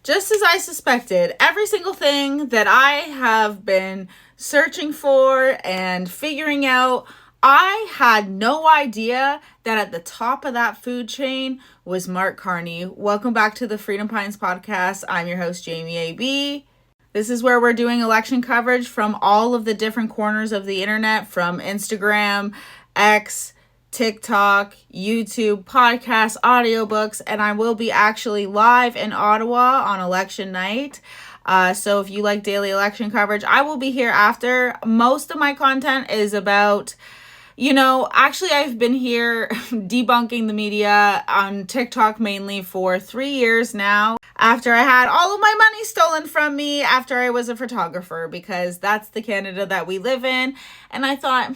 Just as I suspected, every single thing that I have been searching for and figuring out, I had no idea that at the top of that food chain was Mark Carney. Welcome back to the Freedom Pines podcast. I'm your host, Jamie A.B. This is where we're doing election coverage from all of the different corners of the internet, from Instagram, X, TikTok, YouTube, podcasts, audiobooks, and I will be actually live in Ottawa on election night. So if you like daily election coverage, I will be here after. Most of my content is about, actually I've been here debunking the media on TikTok mainly for 3 years now, after I had all of my money stolen from me after I was a photographer, because that's the Canada that we live in. And I thought,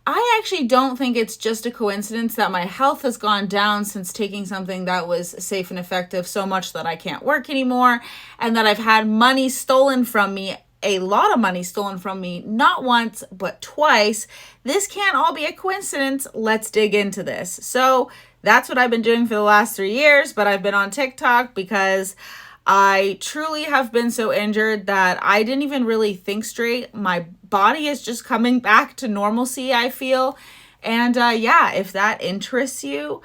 I actually don't think it's just a coincidence that my health has gone down since taking something that was safe and effective so much that I can't work anymore, and that I've had money stolen from me, a lot of money stolen from me, not once, but twice. This can't all be a coincidence. Let's dig into this. So that's what I've been doing for the last 3 years, but I've been on TikTok because I truly have been so injured that I didn't even really think straight. My body is just coming back to normalcy, I feel. And if that interests you,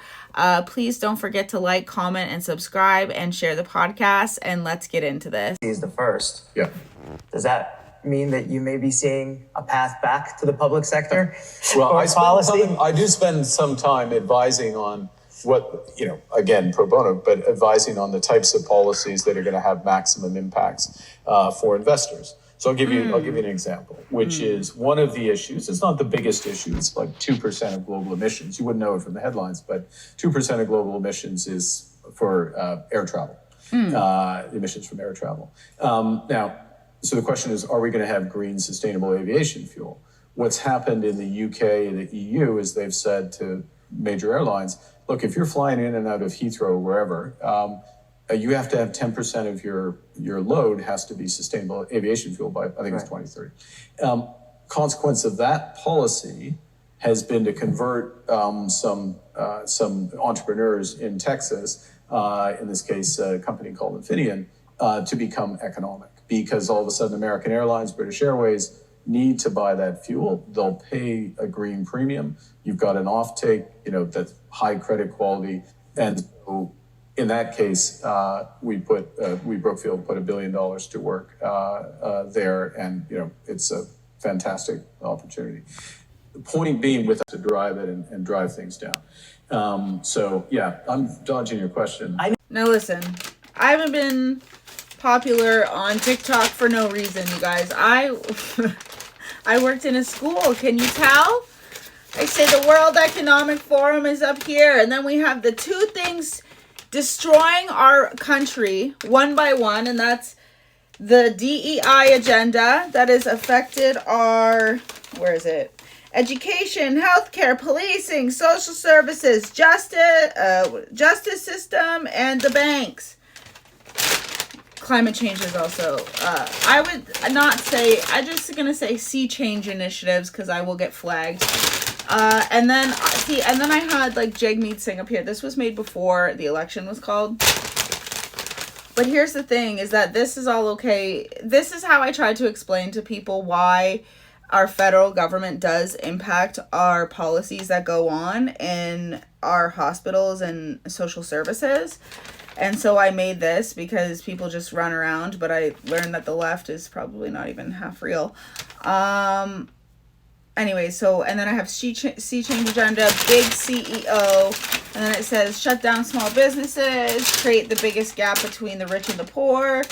please don't forget to like, comment, and subscribe, and share the podcast. And let's get into this. He's the first. Yeah. Does that mean that you may be seeing a path back to the public sector? Well, policy? I do spend some time advising on what, again, pro bono, but advising on the types of policies that are going to have maximum impacts for investors. So I'll give you an example, which is one of the issues. It's not the biggest issue. It's like 2% of global emissions. You wouldn't know it from the headlines, but 2% of global emissions is for air travel, emissions from air travel. So the question is, are we going to have green, sustainable aviation fuel? What's happened in the UK and the EU is they've said to major airlines, look, if you're flying in and out of Heathrow or wherever, you have to have 10% of your load has to be sustainable aviation fuel by, I think it's 2030. Consequence of that policy has been to convert some entrepreneurs in Texas, in this case, a company called Infineon, to become economic. Because all of a sudden American Airlines, British Airways need to buy that fuel. They'll pay a green premium. You've got an offtake, that's high credit quality. And so in that case, Brookfield put $1 billion to work there, and it's a fantastic opportunity. The point being, with to drive it and drive things down. I'm dodging your question. Now listen, I haven't been popular on TikTok for no reason, you guys. I worked in a school. Can you tell? I say the World Economic Forum is up here, and then we have the two things destroying our country one by one, and that's the DEI agenda that has affected our, education, healthcare, policing, social services, justice system, and the banks. Climate change is also, I would not say, I'm just going to say sea change initiatives, because I will get flagged. And then I had Jagmeet Singh up here. This was made before the election was called. But here's the thing, is that this is all okay. This is how I try to explain to people why our federal government does impact our policies that go on in our hospitals and social services. And so I made this because people just run around, but I learned that the left is probably not even half real. Anyway, and then I have sea change agenda, big CEO, and then it says shut down small businesses, create the biggest gap between the rich and the poor.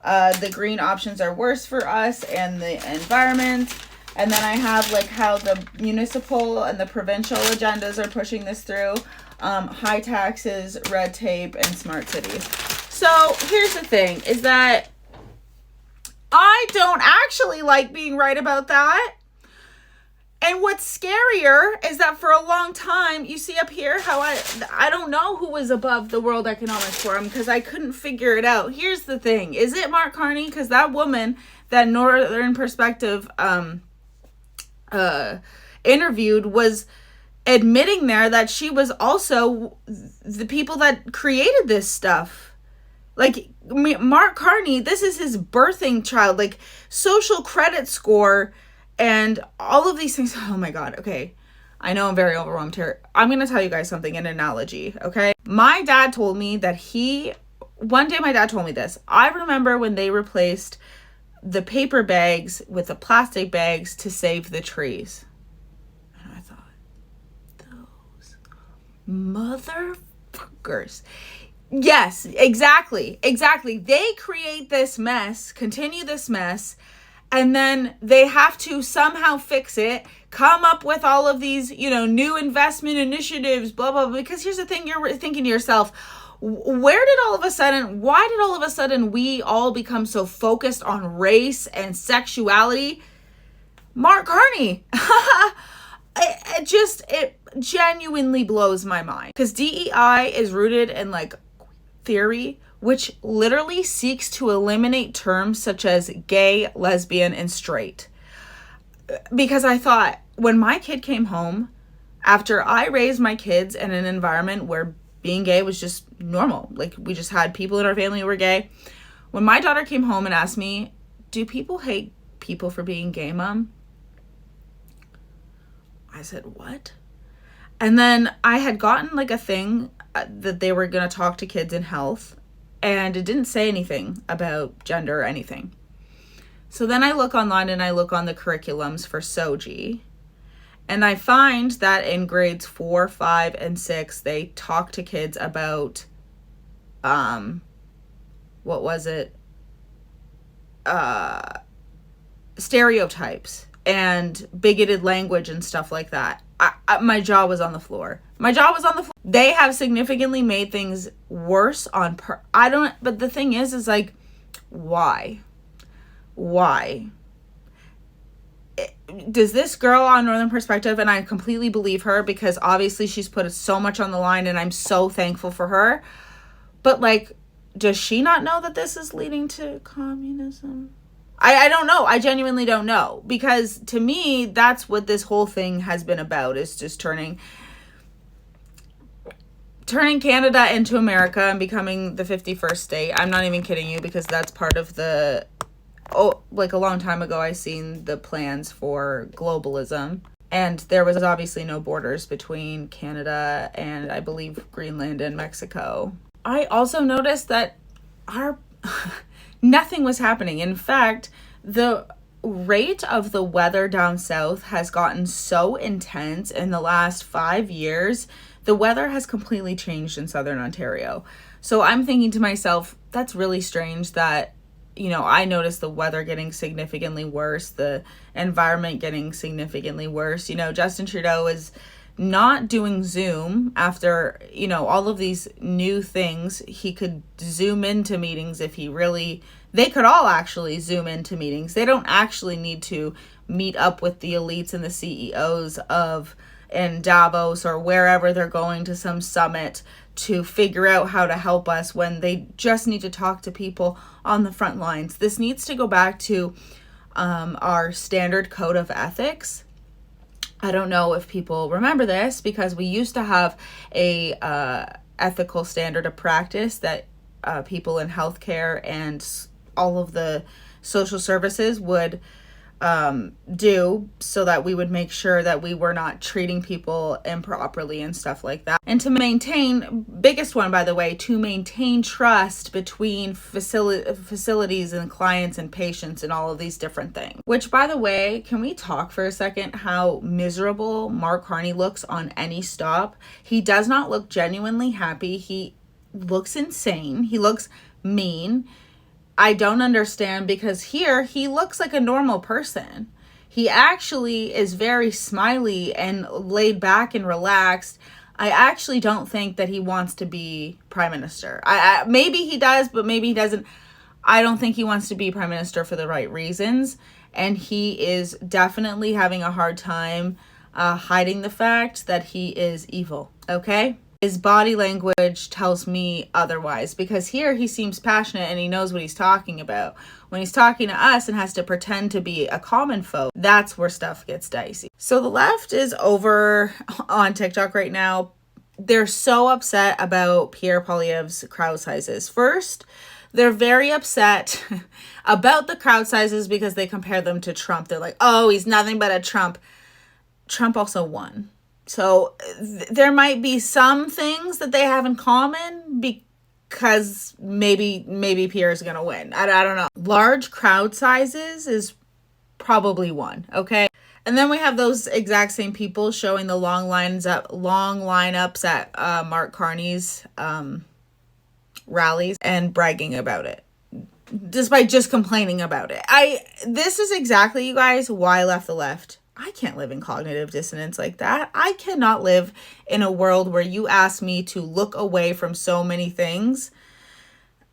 The green options are worse for us and the environment. And then I have how the municipal and the provincial agendas are pushing this through. High taxes, red tape, and smart cities. So here's the thing, is that I don't actually like being right about that. And what's scarier is that for a long time, you see up here how I don't know who was above the World Economic Forum because I couldn't figure it out. Here's the thing. Is it Mark Carney? Because that woman that Northern Perspective interviewed was admitting there that she was also the people that created this stuff. Like, Mark Carney, this is his birthing child, like social credit score and all of these things. Oh my God. Okay. I know I'm very overwhelmed here. I'm going to tell you guys something, an analogy. Okay. My dad told me that one day my dad told me this. I remember when they replaced the paper bags with the plastic bags to save the trees. And I thought, those motherfuckers. Yes, exactly. They create this mess, continue this mess, and then they have to somehow fix it, come up with all of these, new investment initiatives, blah, blah, blah. Because here's the thing, you're thinking to yourself, why did all of a sudden we all become so focused on race and sexuality? Mark Carney. It genuinely blows my mind. Because DEI is rooted in theory, which literally seeks to eliminate terms such as gay, lesbian, and straight. Because I thought, when my kid came home, after I raised my kids in an environment where being gay was just normal, we just had people in our family who were gay. When my daughter came home and asked me, do people hate people for being gay, Mom? I said, what? And then I had gotten a thing that they were going to talk to kids in health, and it didn't say anything about gender or anything. So then I look online and I look on the curriculums for SOGI, and I find that in grades 4, 5, and 6, they talk to kids about, stereotypes and bigoted language and stuff like that. My jaw was on the floor. They have significantly made things worse but the thing is why? Why? Does this girl on Northern Perspective, and I completely believe her because obviously she's put so much on the line and I'm so thankful for her, but does she not know that this is leading to communism? I don't know. I genuinely don't know, because to me, that's what this whole thing has been about, is just turning Canada into America and becoming the 51st state. I'm not even kidding you, because that's part of a long time ago, I seen the plans for globalism, and there was obviously no borders between Canada and I believe Greenland and Mexico. I also noticed that nothing was happening. In fact, the rate of the weather down south has gotten so intense in the last 5 years. The weather has completely changed in Southern Ontario. So I'm thinking to myself, that's really strange that, I noticed the weather getting significantly worse, the environment getting significantly worse. Justin Trudeau is not doing Zoom after, all of these new things. He could Zoom into meetings if they could all actually Zoom into meetings. They don't actually need to meet up with the elites and the CEOs in Davos or wherever they're going to some summit to figure out how to help us, when they just need to talk to people on the front lines. This needs to go back to our standard code of ethics. I don't know if people remember this, because we used to have a ethical standard of practice that people in healthcare and all of the social services would do, so that we would make sure that we were not treating people improperly and stuff like that. And to maintain, biggest one, by the way, to maintain trust between facilities and clients and patients and all of these different things. Which, by the way, can we talk for a second how miserable Mark Carney looks on any stop? He does not look genuinely happy. He looks insane. He looks mean. I don't understand, because here he looks like a normal person. He actually is very smiley and laid back and relaxed. I actually don't think that he wants to be prime minister. Maybe he does, but maybe he doesn't. I don't think he wants to be prime minister for the right reasons. And he is definitely having a hard time hiding the fact that he is evil. Okay? His body language tells me otherwise, because here he seems passionate and he knows what he's talking about. When he's talking to us and has to pretend to be a common folk, that's where stuff gets dicey. So the left is over on TikTok right now. They're so upset about Pierre Poilievre's crowd sizes. First, they're very upset about the crowd sizes because they compare them to Trump. They're like, oh, he's nothing but a Trump. Trump also won. So there might be some things that they have in common because maybe Pierre is going to win. I don't know. Large crowd sizes is probably one, okay? And then we have those exact same people showing the long lineups at Mark Carney's rallies and bragging about it, despite just complaining about it. This is exactly, you guys, why I left the left. I can't live in cognitive dissonance like that. I cannot live in a world where you ask me to look away from so many things.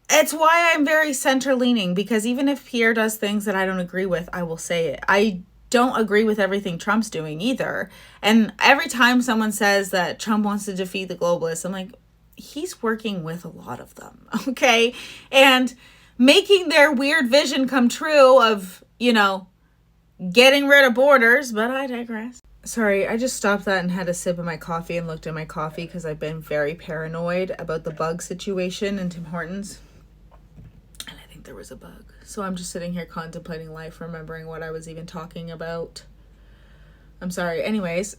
It's why I'm very center-leaning, because even if Pierre does things that I don't agree with, I will say it. I don't agree with everything Trump's doing either. And every time someone says that Trump wants to defeat the globalists, I'm like, he's working with a lot of them, okay? And making their weird vision come true of, getting rid of borders, but I digress. Sorry, I just stopped that and had a sip of my coffee and looked at my coffee because I've been very paranoid about the bug situation in Tim Hortons. And I think there was a bug. So I'm just sitting here contemplating life, remembering what I was even talking about. I'm sorry. Anyways,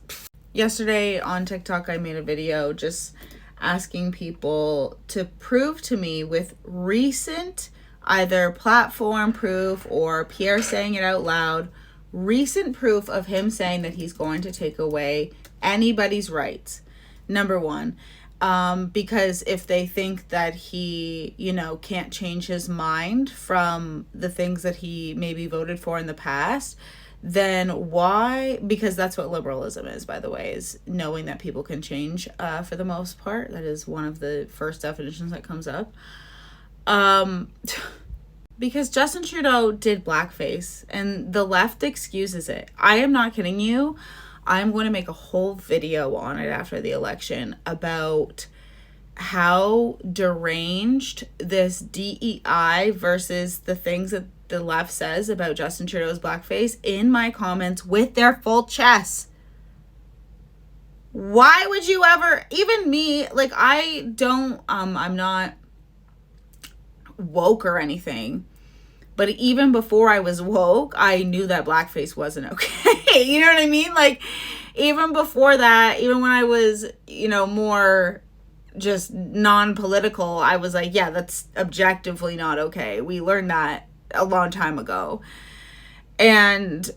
yesterday on TikTok, I made a video just asking people to prove to me with recent either platform proof or Pierre saying it out loud, recent proof of him saying that he's going to take away anybody's rights. Number one, because if they think that he, can't change his mind from the things that he maybe voted for in the past, then why? Because that's what liberalism is, by the way, is knowing that people can change for the most part. That is one of the first definitions that comes up. Because Justin Trudeau did blackface and the left excuses it. I am not kidding you. I'm going to make a whole video on it after the election about how deranged this DEI versus the things that the left says about Justin Trudeau's blackface in my comments with their full chest. Why would you ever, even me, I'm not woke or anything, but even before I was woke, I knew that blackface wasn't okay. You know what I mean? Like, even before that, even when I was, more just non-political, I was like, yeah, that's objectively not okay. We learned that a long time ago. And,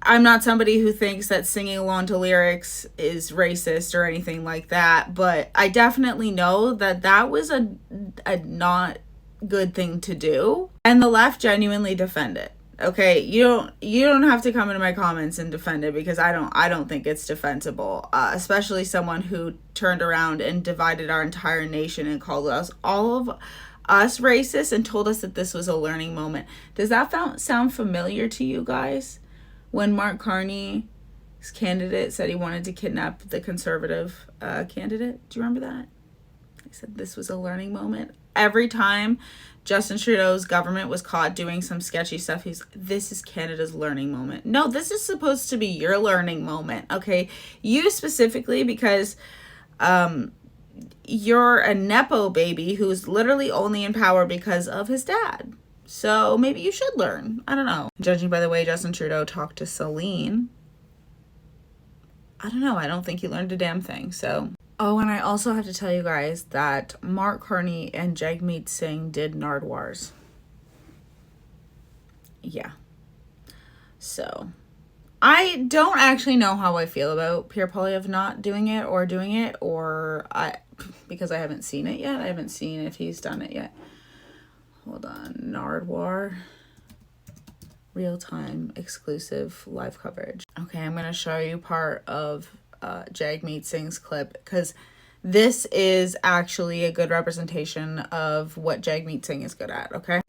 I'm not somebody who thinks that singing along to lyrics is racist or anything like that, but I definitely know that that was a not good thing to do, and the left genuinely defend it. Okay, you don't have to come into my comments and defend it, because I don't think it's defensible, especially someone who turned around and divided our entire nation and called all of us racist and told us that this was a learning moment. Does that sound familiar to you guys? When Mark Carney's candidate said he wanted to kidnap the conservative candidate. Do you remember that? He said this was a learning moment. Every time Justin Trudeau's government was caught doing some sketchy stuff, this is Canada's learning moment. No, this is supposed to be your learning moment, okay? You specifically, because you're a Nepo baby who's literally only in power because of his dad. So maybe you should learn. I don't know. Judging by the way Justin Trudeau talked to Celine, I don't know. I don't think he learned a damn thing. So, oh, and I also have to tell you guys that Mark Carney and Jagmeet Singh did Nardwars. Yeah. So, I don't actually know how I feel about Pierre Poilievre not doing it, or because I haven't seen it yet. I haven't seen if he's done it yet. Hold on, Nardwar, real-time exclusive live coverage. Okay, I'm going to show you part of Jagmeet Singh's clip, because this is actually a good representation of what Jagmeet Singh is good at, okay?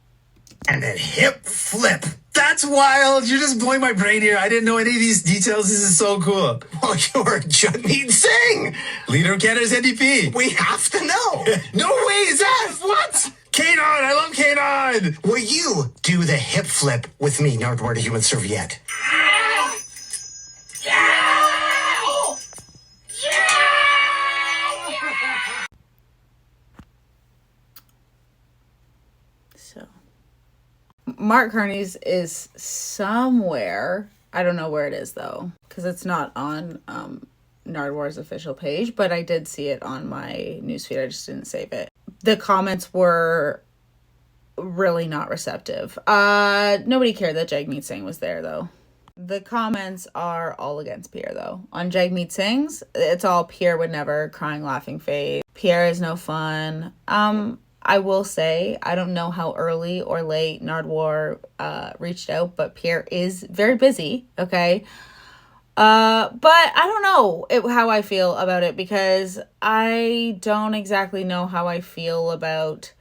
And then hip flip. That That's wild. You're just blowing my brain here. I didn't know any of these details. This is so cool. Well, you're Jagmeet Singh, Leader of Canada's NDP. we have to know. No way, is that? What? Kanon, I love Kanon. Will you do the hip flip with me, Nardwar, to human serviette? So, Mark Carney's is somewhere. I don't know where it is though, because it's not on Nardwar's official page, but I did see it on my newsfeed. I just didn't save it. The comments were really not receptive. Nobody cared that Jagmeet Singh was there though. The comments are all against Pierre though. On Jagmeet Singh's, it's all Pierre would never, crying laughing face. Pierre is no fun. I will say, I don't know how early or late Nardwar reached out, but Pierre is very busy, okay? But I don't know how I feel about it, because I don't exactly know how I feel about...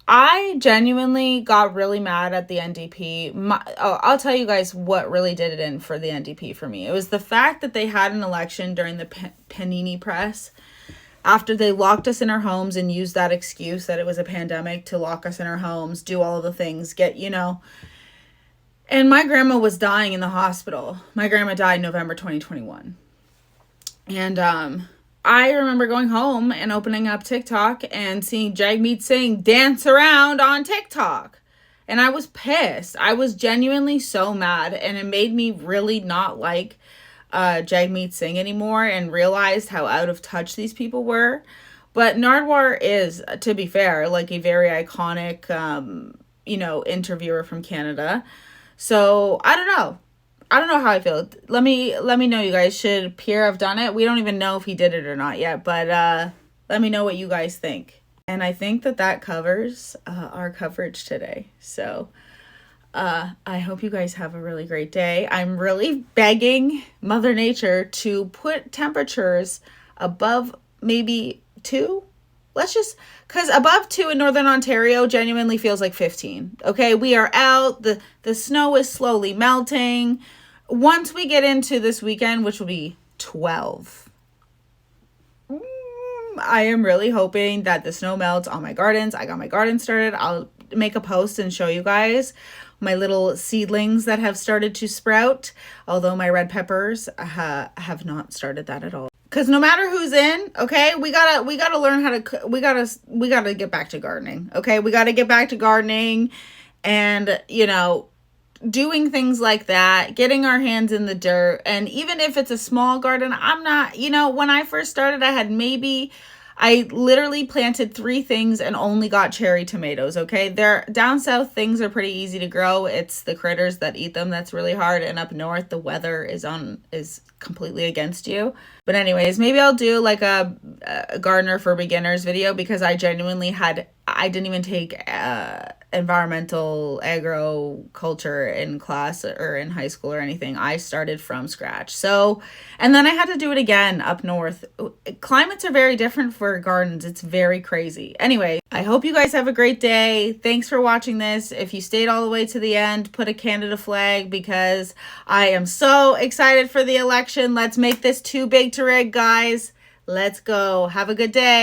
I genuinely got really mad at the NDP. I'll tell you guys what really did it in for the NDP for me. It was the fact that they had an election during the Panini press, after they locked us in our homes and used that excuse that it was a pandemic to lock us in our homes, do all of the things, And my grandma was dying in the hospital. My grandma died November 2021. And I remember going home and opening up TikTok and seeing Jagmeet Singh dance around on TikTok. And I was pissed. I was genuinely so mad. And it made me really not like Jagmeet Singh anymore, and realized how out of touch these people were. But Nardwar is, to be fair, like a very iconic, interviewer from Canada. So I don't know. I don't know how I feel. Let me know, you guys. Should Pierre have done it? We don't even know if he did it or not yet, but let me know what you guys think. And I think that covers our coverage today. So I hope you guys have a really great day. I'm really begging Mother Nature to put temperatures above maybe 2. Because above 2 in Northern Ontario genuinely feels like 15. Okay, we are out. The snow is slowly melting. Once we get into this weekend, which will be 12, I am really hoping that the snow melts on my gardens. I got my garden started. I'll make a post and show you guys my little seedlings that have started to sprout, although my red peppers have not started that at all. Because no matter who's in, okay, we gotta learn how to, we gotta get back to gardening, okay? We gotta get back to gardening and, doing things like that, getting our hands in the dirt. And even if it's a small garden, I'm not, when I first started, I literally planted 3 things and only got cherry tomatoes, okay? Down south, things are pretty easy to grow. It's the critters that eat them that's really hard. And up north, the weather is completely against you. But anyways, maybe I'll do like a gardener for beginners video, because I genuinely I didn't even take environmental agriculture in class or in high school or anything. I started from scratch. So, and then I had to do it again up north. Climates are very different for gardens. It's very crazy. Anyway, I hope you guys have a great day. Thanks for watching this. If you stayed all the way to the end, put a Canada flag, because I am so excited for the election. Let's make this too big to rig, guys. Let's go. Have a good day.